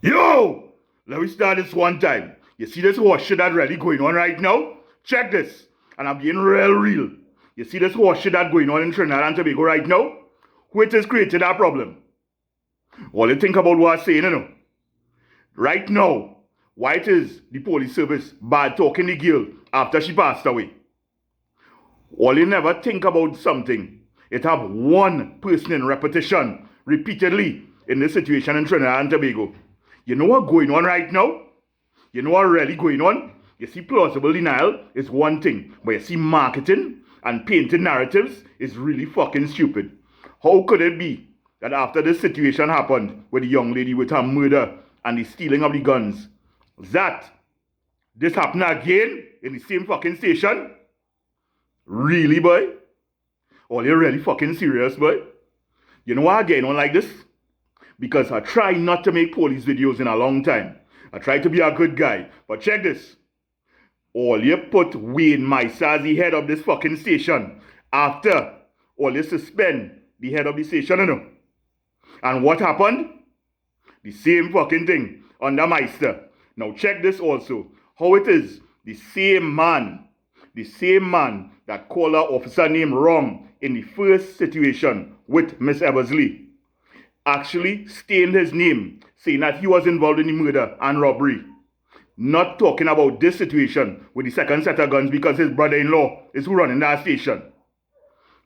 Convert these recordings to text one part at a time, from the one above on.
Yo! Let me start this one time. You see this horse shit that's really going on right now? Check this. And I'm being real. You see this horse shit that's going on in Trinidad and Tobago right now? Which is creating that problem. All you think about what I'm saying, you know? Right now, why it is the police service bad talking the girl after she passed away? All you never think about something, it have one person in repetition repeatedly in this situation in Trinidad and Tobago. You know what's going on right now? You know what really going on? You see, plausible denial is one thing, but you see, marketing and painting narratives is really fucking stupid. How could it be that after this situation happened with the young lady with her murder and the stealing of the guns, that this happened again in the same fucking station? Really, boy? Are you really fucking serious, boy? You know why I'm getting on like this? Because I try not to make police videos in a long time. I try to be a good guy. But check this. All you put Wayne Mystar as the head of this fucking station after all you suspend the head of the station, you know. And what happened? The same fucking thing under Mystar. Now check this also. How it is the same man that called our officer name wrong in the first situation with Miss Eversley actually stained his name, saying that he was involved in the murder and robbery. Not talking about this situation with the second set of guns because his brother-in-law is who running that station.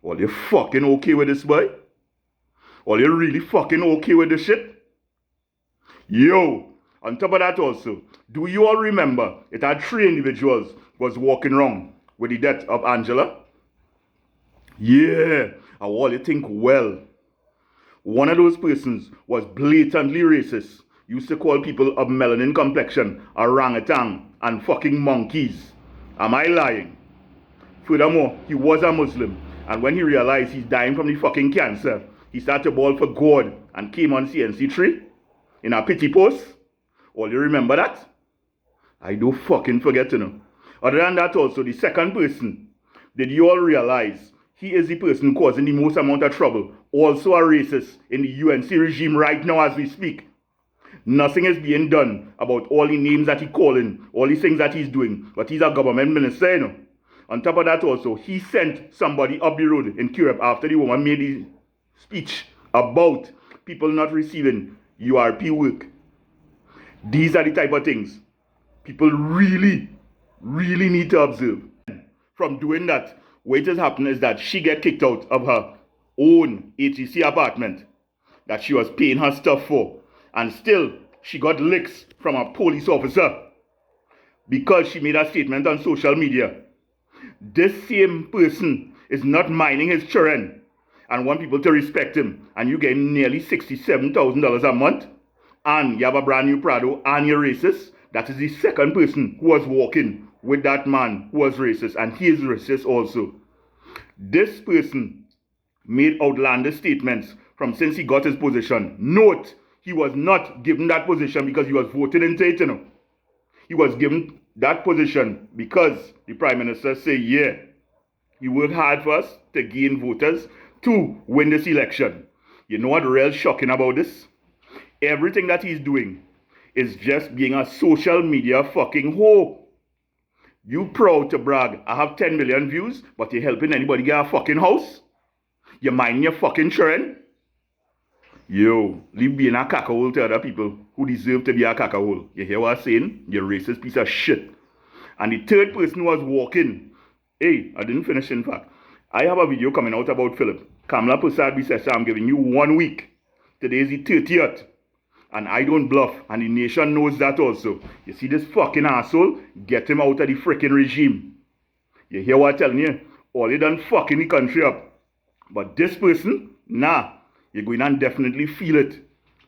Are you fucking okay with this, boy? Are you really fucking okay with this shit? Yo, on top of that also, do you all remember it had 3 individuals was walking wrong with the death of Angela? Yeah, and all you think, well, one of those persons was blatantly racist, used to call people of melanin complexion orangutan and fucking monkeys. Am I lying? Furthermore, he was a Muslim, and when he realized he's dying from the fucking cancer, he started to bawl for God and came on CNC3 in a pity post. All you remember that? I don't fucking forget to know. Other than that also, the second person, did you all realize he is the person causing the most amount of trouble, also a racist in the UNC regime right now as we speak? Nothing is being done about all the names that he's calling, all the things that he's doing, but he's a government minister, you know. On top of that also, he sent somebody up the road in Europe after the woman made the speech about people not receiving URP work. These are the type of things people really need to observe. From doing that, what has happened is that she get kicked out of her own HEC apartment that she was paying her stuff for, and still she got licks from a police officer because she made a statement on social media. This same person is not minding his children and want people to respect him, and you get nearly $67,000 a month, and you have a brand new Prado, and you're racist. That is the second person who was walking with that man who was racist, and he is racist also. This person made outlandish statements from since he got his position. Note, he was not given that position because he was voted into it, you know. He was given that position because the Prime Minister said, yeah, you work hard for us to gain voters to win this election. You know what real shocking about this? Everything that he's doing is just being a social media fucking hoe. You proud to brag, I have 10 million views, but you're helping anybody get a fucking house? You mind your fucking children? Yo, leave being a cacahole to other people who deserve to be a cacahole. You hear what I'm saying? You racist piece of shit. And the third person was walking. Hey, I didn't finish in fact. I have a video coming out about Philip. Kamala Persad says, I'm giving you 1 week. Today is the 30th. And I don't bluff, and the nation knows that also. You see this fucking asshole? Get him out of the freaking regime. You hear what I'm telling you? All you done fucking the country up. But this person, nah, you're going to definitely feel it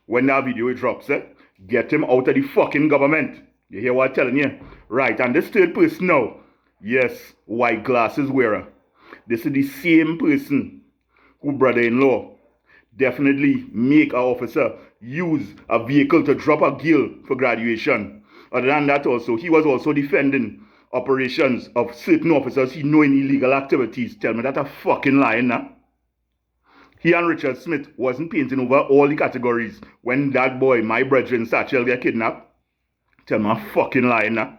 when that video drops, eh? Get him out of the fucking government. You hear what I'm telling you? Right, and this third person now, yes, white glasses wearer. This is the same person who brother-in-law definitely make our officer use a vehicle to drop a girl for graduation. Other than that also, he was also defending operations of certain officers he know in illegal activities. Tell me that a fucking lying, nah? He and Richard Smith wasn't painting over all the categories when that boy, my brethren, Satchel, get kidnapped. Tell me I'm fucking lying now.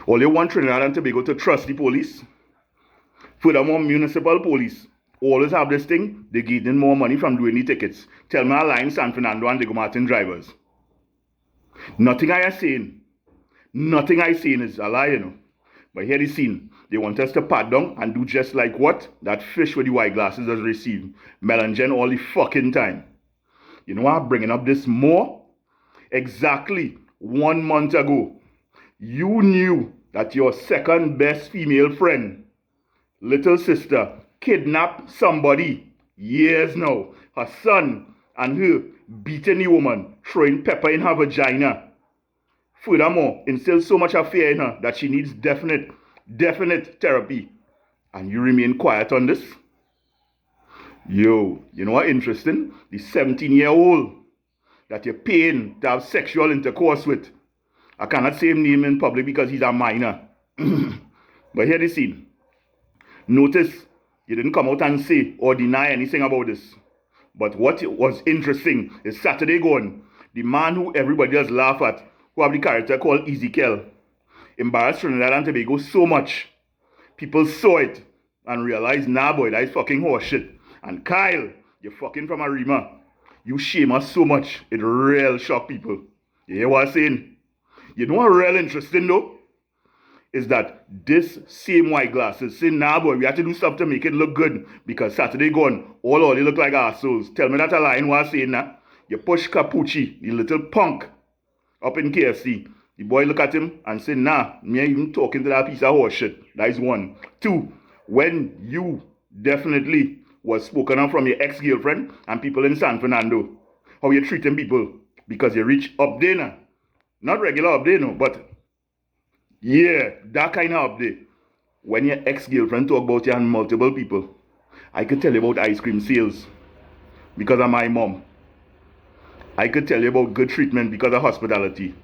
All you want Trinidad and Tobago to trust the police. Furthermore, municipal police always have this thing, they give them more money from doing the tickets. Tell me I'm lying San Fernando and Diego Martin drivers. Nothing I am saying is a lie, you know. But here the scene. They want us to pat down and do just like what? That fish with the white glasses has received. Melangen all the fucking time. You know why I'm bringing up this more? Exactly 1 month ago, you knew that your second best female friend, little sister, kidnapped somebody years now. Her son and her beating the woman, throwing pepper in her vagina. Furthermore, instill so much of fear in her that she needs definite therapy. And you remain quiet on this? Yo, you know what interesting? The 17-year-old that you're paying to have sexual intercourse with. I cannot say his name in public because he's a minor. But here the scene. Notice, you didn't come out and say or deny anything about this. But what was interesting is Saturday gone, the man who everybody does laugh at, who have the character called Ezekiel, embarrassed Trinidad and Tobago so much. People saw it and realized, nah boy, that is fucking horseshit. And Kyle, you're fucking from Arima. You shame us so much, it real shock people. You hear what I'm saying? You know what real interesting though? Is that this same white glasses saying, nah boy, we have to do stuff to make it look good because Saturday gone, all they look like assholes. Tell me that a line was saying that. You push Capucci, the little punk, up in KFC. The boy look at him and say, nah, me ain't even talking to that piece of horse shit. That is one. Two, when you definitely was spoken of from your ex-girlfriend and people in San Fernando, how you treating people because you reach up there now. Not regular up there no, but yeah, that kind of up there. When your ex-girlfriend talk about you and multiple people, I could tell you about ice cream sales because of my mom. I could tell you about good treatment because of hospitality.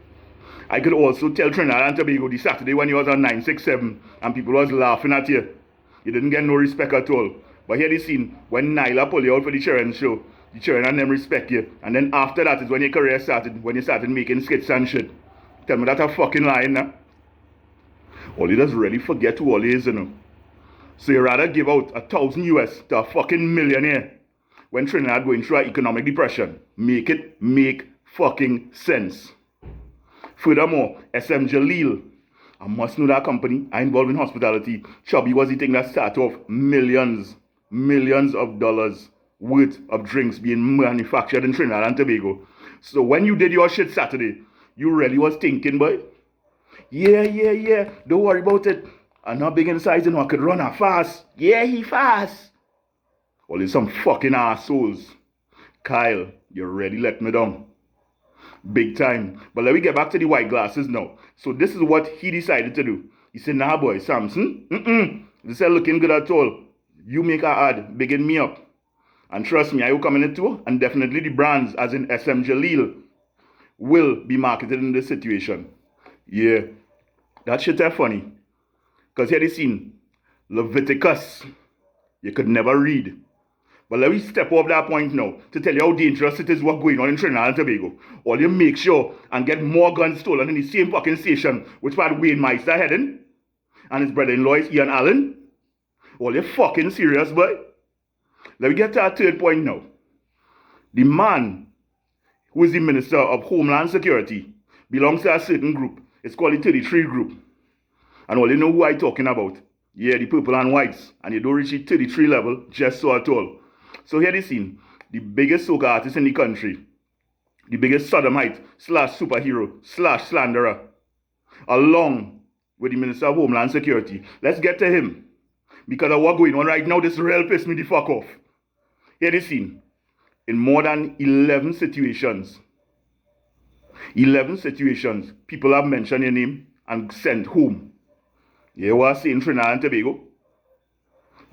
I could also tell Trinidad and Tobago the Saturday when you was on 967 and people was laughing at you. You didn't get no respect at all. But here the scene, when Nyla pull you out for the children show, the children and them respect you. And then after that is when your career started, when you started making skits and shit. Tell me that a fucking lie, nah? All you does really forget who all is, you know. So you rather give out $1,000 US to a fucking millionaire when Trinidad going through an economic depression. Make it make fucking sense. Furthermore, SM Jalil, I must know that company. I involved in hospitality. Chubby was the thing that started off millions of dollars worth of drinks being manufactured in Trinidad and Tobago. So when you did your shit Saturday, you really was thinking, boy, yeah, don't worry about it. I'm not big in size, you know, I could run her fast. Yeah, he fast. Well, there's some fucking assholes. Kyle, you really let me down. Big time. But let me get back to the white glasses now. So this is what he decided to do. He said, nah boy, Samson, this ain't looking good at all. You make a ad, bigging me up. And trust me, I will come in it too. And definitely the brands, as in SM Jalil, will be marketed in this situation. Yeah, that shit is funny. Because here the scene, Leviticus, you could never read. But let me step off that point now to tell you how dangerous it is what's going on in Trinidad and Tobago. All you make sure and get more guns stolen in the same fucking station which part Wayne Mystar heading and his brother-in-law is Ian Allen. All you fucking serious, boy? Let me get to our third point now. The man who is the Minister of Homeland Security belongs to a certain group. It's called the 33 group. And all you know who I'm talking about. Yeah, the purple and whites. And you don't reach the 33 level just so at all. So here the scene. The biggest soca artist in the country. The biggest sodomite / superhero / slanderer. Along with the Minister of Homeland Security. Let's get to him. Because of what's going on right now, this real piss me the fuck off. Here the scene. In more than 11 situations, people have mentioned your name and sent home. You were saying Trinidad and Tobago?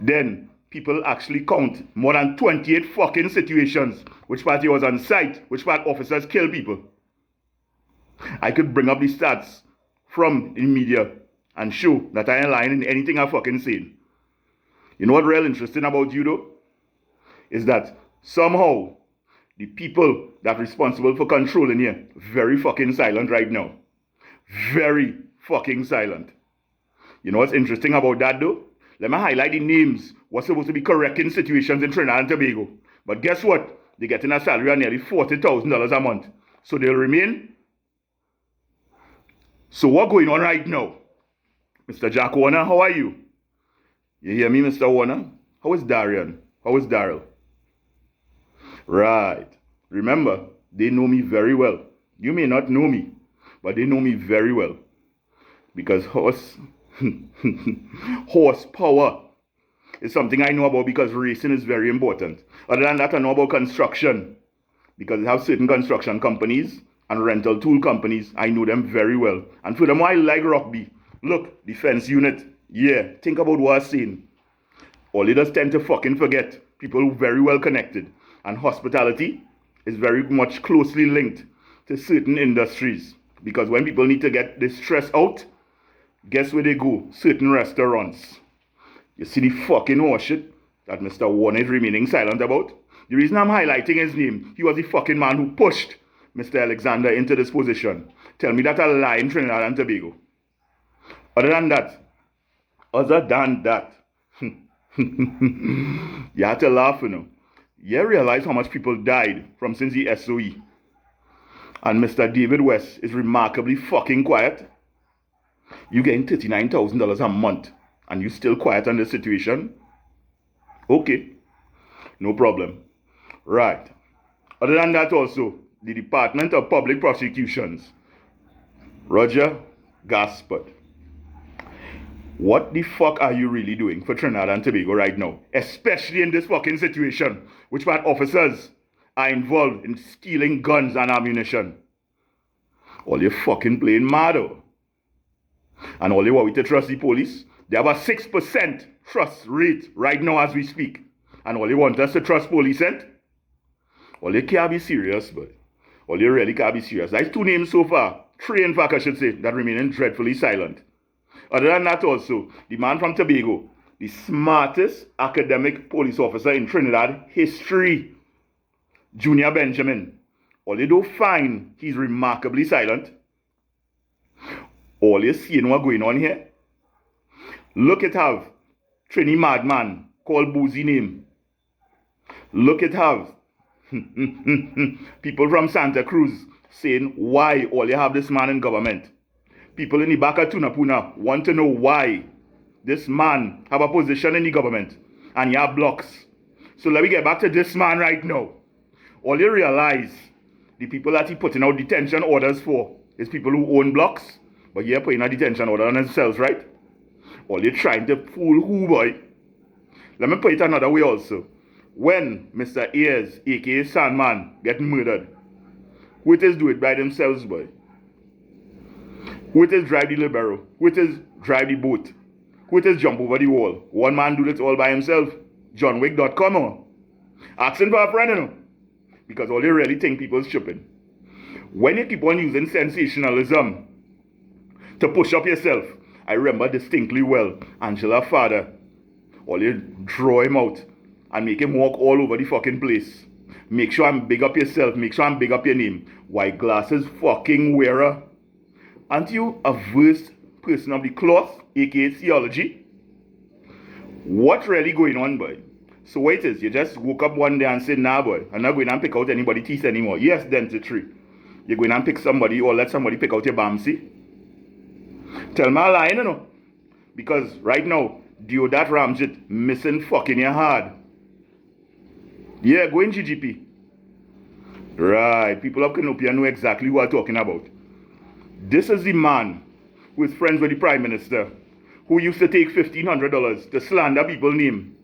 Then people actually count more than 28 fucking situations which part you was on site, which part officers kill people. I could bring up the stats from the media and show that I ain't lying in anything I fucking saying. You know what real interesting about you though? is that somehow the people that are responsible for controlling you very fucking silent right now. Very fucking silent. You know what's interesting about that though? Let me highlight the names. What's supposed to be correcting situations in Trinidad and Tobago. But guess what? They're getting a salary of nearly $40,000 a month. So they'll remain. So what's going on right now? Mr. Jack Warner, how are you? You hear me, Mr. Warner? How is Darian? How is Daryl? Right. Remember, they know me very well. You may not know me, but they know me very well. Because horsepower is something I know about because racing is very important. Other than that, I know about construction. Because I have certain construction companies and rental tool companies. I know them very well. And furthermore, I like rugby. Look, defense unit. Yeah, think about what I'm saying. All leaders tend to fucking forget. People who are very well connected. And hospitality is very much closely linked to certain industries. Because when people need to get this stress out, guess where they go? Certain restaurants. You see the fucking horseshit that Mr. Warner is remaining silent about? The reason I'm highlighting his name, he was the fucking man who pushed Mr. Alexander into this position. Tell me that a lie in Trinidad and Tobago. Other than that, you have to laugh, you know. You realize how much people died from since the SOE. And Mr. David West is remarkably fucking quiet. You getting $39,000 a month and you still quiet on the situation? Okay, no problem. Right. Other than that also, the Department of Public Prosecutions, Roger Gaspard. What the fuck are you really doing for Trinidad and Tobago right now? Especially in this fucking situation, which part officers are involved in stealing guns and ammunition. All you fucking playing mad, oh. And all you want to trust the police? They have a 6% trust rate right now as we speak. And all you want us to trust police, eh? All you can't be serious, but all you really can't be serious. There's 2 names so far, 3 in fact I should say, that remain dreadfully silent. Other than that also, the man from Tobago, the smartest academic police officer in Trinidad history, Junior Benjamin. All you don't find, he's remarkably silent. All you see what's going on here. Look at have Trini madman called Boozy name. Look at have people from Santa Cruz saying why all you have this man in government. People in the back of Tunapuna want to know why this man have a position in the government and you have blocks. So let me get back to this man right now. All you realize, the people that he putting out detention orders for is people who own blocks, but you're putting a detention order on themselves, right? All you're trying to fool who, boy? Let me put it another way also. When Mr. Ayers, aka Sandman, get murdered, who it is do it by themselves, boy? Who it is drive the libero? Who it is drive the boat? Who it is jump over the wall? One man do it all by himself. JohnWick.com, oh. Asking for a friend, you know. Because all you really think people's shipping. When you keep on using sensationalism to push up yourself, I remember distinctly well, Angela's father. All you draw him out and make him walk all over the fucking place. Make sure I'm big up yourself. Make sure I'm big up your name. White glasses fucking wearer. Aren't you a versed person of the cloth, aka theology? What's really going on, boy? So what it is, you just woke up one day and said, nah, boy, I'm not going to pick out anybody's teeth anymore. Yes, dentistry. You're going to pick somebody or let somebody pick out your Bamsi. Tell me a lie, you know. Because right now, Deodat Ramjit missing fucking your hard. Yeah, go in GGP. Right, people of Canopia know exactly who I'm talking about. This is the man who is friends with the Prime Minister, who used to take $1,500 to slander people's name,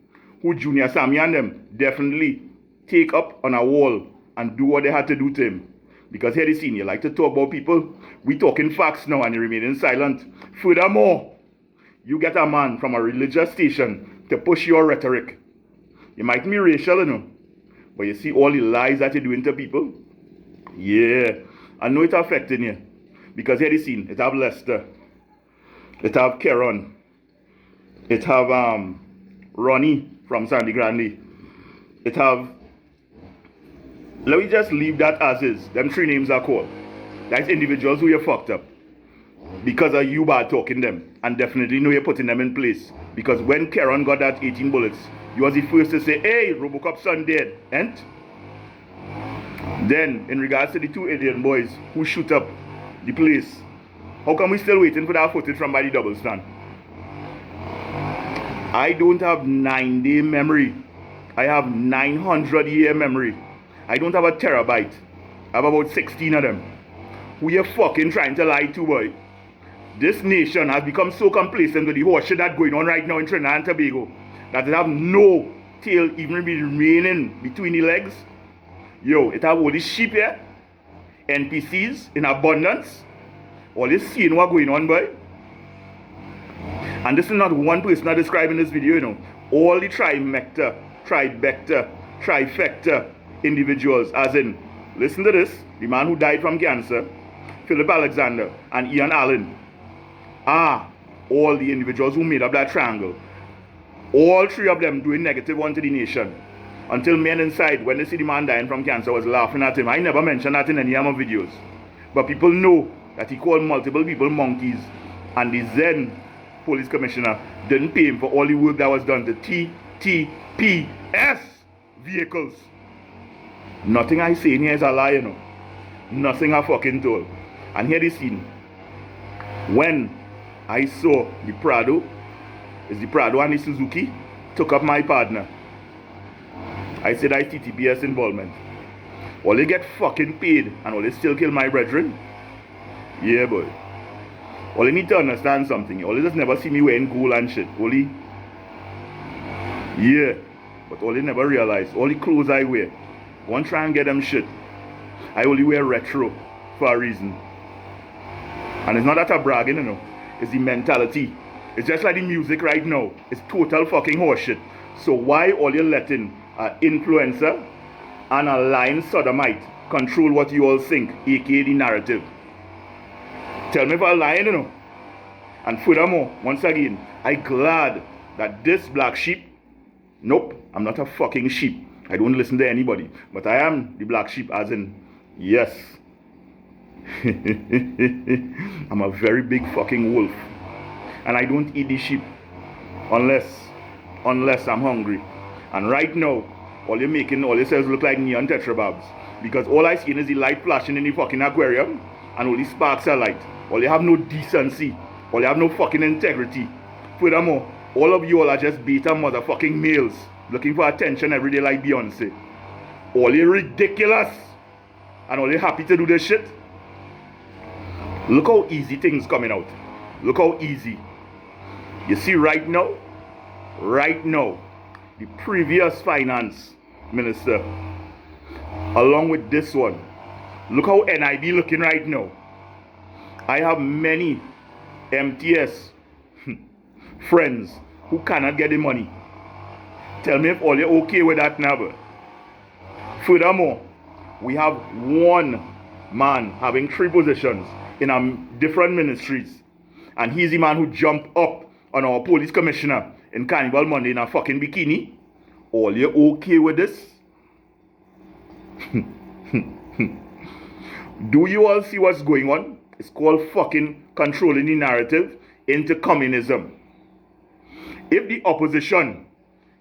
who Junior Sammy and them definitely take up on a wall and do what they had to do to him. Because here they seen, you like to talk about people, we talking facts now and you remaining silent. Furthermore, you get a man from a religious station to push your rhetoric. You might be racial, you know, but you see all the lies that you're doing to people? Yeah, I know it's affecting you. Because here they seen, it have Lester, it have Karen, it have Ronnie from Sandy Grande, it have, let me just leave that as is. Them 3 names are called. That's individuals who you fucked up because of you bad talking them, and definitely know you're putting them in place. Because when Karen got that 18 bullets, you was the first to say, hey, Robocop son dead, ain't? Then, in regards to the 2 Indian boys who shoot up the place, how come we still waiting for that footage from by the double stand? I don't have 9-day memory. I have 900-year memory. I don't have a terabyte. I have about 16 of them. Who you fucking trying to lie to, boy? This nation has become so complacent with the horse shit that's going on right now in Trinidad and Tobago that it have no tail even be remaining between the legs. Yo, it have all these sheep here, NPCs in abundance. All this seeing what going on, boy. And this is not one person not describing this video, you know. All the trifecta individuals, as in, listen to this, the man who died from cancer, Philip Alexander, and Ian Allen, are all the individuals who made up that triangle. All 3 of them doing -1 to the nation. Until men inside, when they see the man dying from cancer, was laughing at him. I never mentioned that in any of my videos. But people know that he called multiple people monkeys. And the Zen police commissioner didn't pay him for all the work that was done to TTPS vehicles. Nothing I say in here is a lie, you know. Nothing I fucking told. And here the scene. When I saw the Prado, it's the Prado and the Suzuki, took up my partner. I said I TTPS involvement. All they get fucking paid and all they still kill my brethren. Yeah, boy. All they need to understand something. All they just never see me wearing gold and shit. Only, yeah. But all they never realize, all the clothes I wear, go and try and get them shit. I only wear retro for a reason. And it's not that I'm bragging, you know. It's the mentality. It's just like the music right now. It's total fucking horseshit. So why all you letting an influencer and a lying sodomite control what you all think, aka the narrative? Tell me if I'm lying, you know. And furthermore, once again, I'm glad that this black sheep, nope, I'm not a fucking sheep. I don't listen to anybody. But I am the black sheep, as in, yes. I'm a very big fucking wolf. And I don't eat the sheep unless I'm hungry. And right now, all you're making all yourselves look like neon tetrababs. Because all I see is the light flashing in the fucking aquarium and all the sparks are light. All you have no decency. All you have no fucking integrity. Furthermore, all of you all are just beta motherfucking males looking for attention every day like Beyonce. All you ridiculous. And all you happy to do this shit. Look how easy things coming out. Look how easy. You see right now, the previous finance minister, along with this one, look how NIB looking right now. I have many MTS friends who cannot get the money. Tell me if all you're okay with that now. Furthermore, we have one man having 3 positions in different ministries. And he's the man who jumped up on our police commissioner in Carnival Monday in a fucking bikini. All you okay with this? Do you all see what's going on? It's called fucking controlling the narrative into communism. If the opposition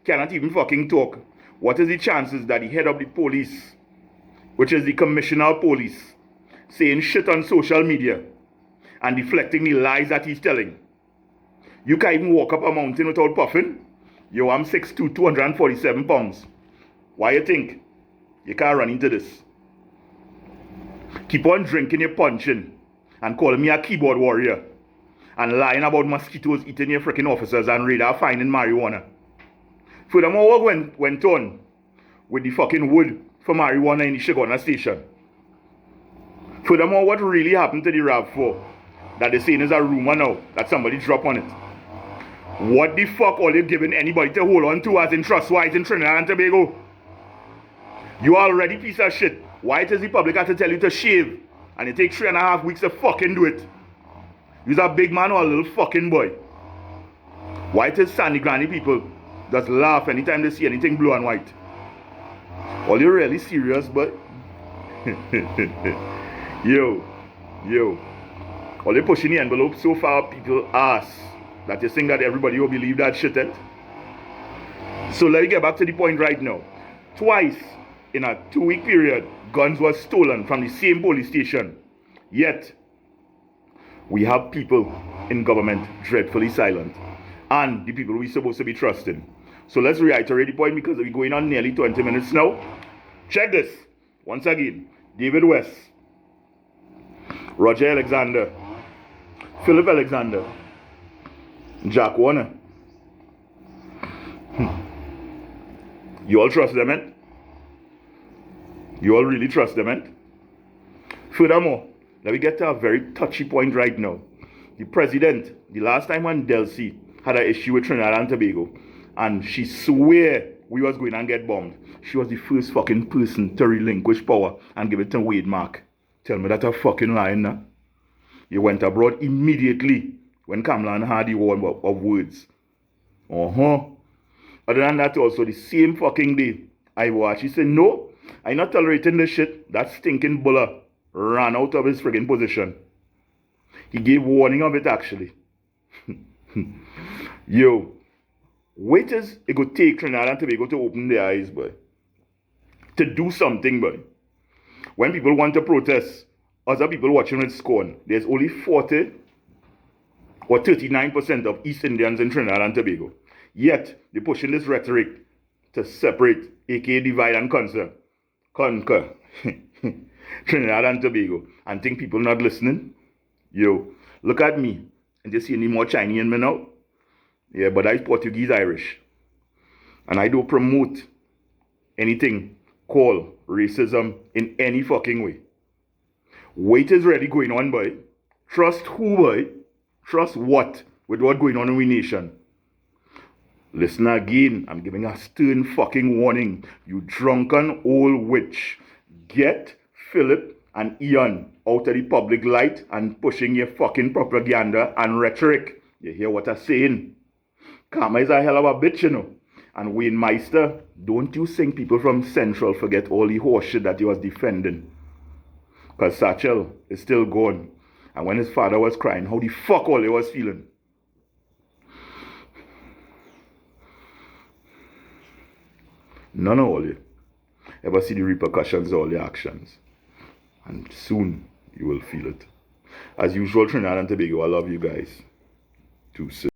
cannot even fucking talk, what is the chances that the head of the police, which is the commissioner of police, saying shit on social media and deflecting the lies that he's telling? You can't even walk up a mountain without puffing. Yo, I'm 6'2", 247 pounds. Why you think you can't run into this? Keep on drinking your punching and calling me a keyboard warrior and lying about mosquitoes eating your freaking officers and radar finding marijuana. Furthermore, what went on with the fucking wood for marijuana in the Shigona station? Furthermore, what really happened to the RAV4 that they're saying is a rumor now that somebody dropped on it? What the fuck are you giving anybody to hold on to as in trust-wise in Trinidad and Tobago? You already piece of shit. Why does the public have to tell you to shave? And it takes 3.5 weeks to fucking do it. You're a big man or a little fucking boy. Why does Sandy Granny people just laugh anytime they see anything blue and white? All you really serious, but yo. All you pushing the envelope so far, people ask that you think that everybody will believe that shit, eh? So let me get back to the point right now. Twice in a 2-week period, guns were stolen from the same police station. Yet, we have people in government dreadfully silent. And the people we're supposed to be trusting. So let's reiterate the point because we're going on nearly 20 minutes now. Check this. Once again, David West, Roger Alexander, Philip Alexander, Jack Warner. You all trust them, eh? You all really trust them, eh? Furthermore, let me get to a very touchy point right now. The president, the last time when Delcy had an issue with Trinidad and Tobago, and she swear we was going and get bombed, she was the first fucking person to relinquish power and give it to Wade Mark. Tell me that a fucking lie, nah? You went abroad immediately when Kamlan had the war of words. Other than that, also the same fucking day, I watched. He said, no, I'm not tolerating this shit. That stinking buller ran out of his friggin' position. He gave warning of it, actually. Yo, wait as it could take Trinidad and Tobago to open their eyes, boy. To do something, boy. When people want to protest, other people watching with scorn, there's only 40 or 39% of East Indians in Trinidad and Tobago. Yet, they're pushing this rhetoric to separate, aka divide and conquer Trinidad and Tobago, and think people not listening. Yo, look at me. And you see any more Chinese in me now? Yeah, but I'm Portuguese Irish. And I don't promote anything called racism in any fucking way. Wait is really going on, boy. Trust who, boy? Trust what? With what going on in our nation? Listen again, I'm giving a stern fucking warning. You drunken old witch. Get Philip and Ian out of the public light and pushing your fucking propaganda and rhetoric. You hear what I'm saying? Karma is a hell of a bitch, you know. And Wayne Mystar, don't you think people from Central forget all the horseshit that he was defending? Because Satchel is still gone. And when his father was crying, how the fuck all he was feeling? None of all you ever see the repercussions of all your actions. And soon you will feel it. As usual, Trinidad and Tobago, I love you guys. Too soon.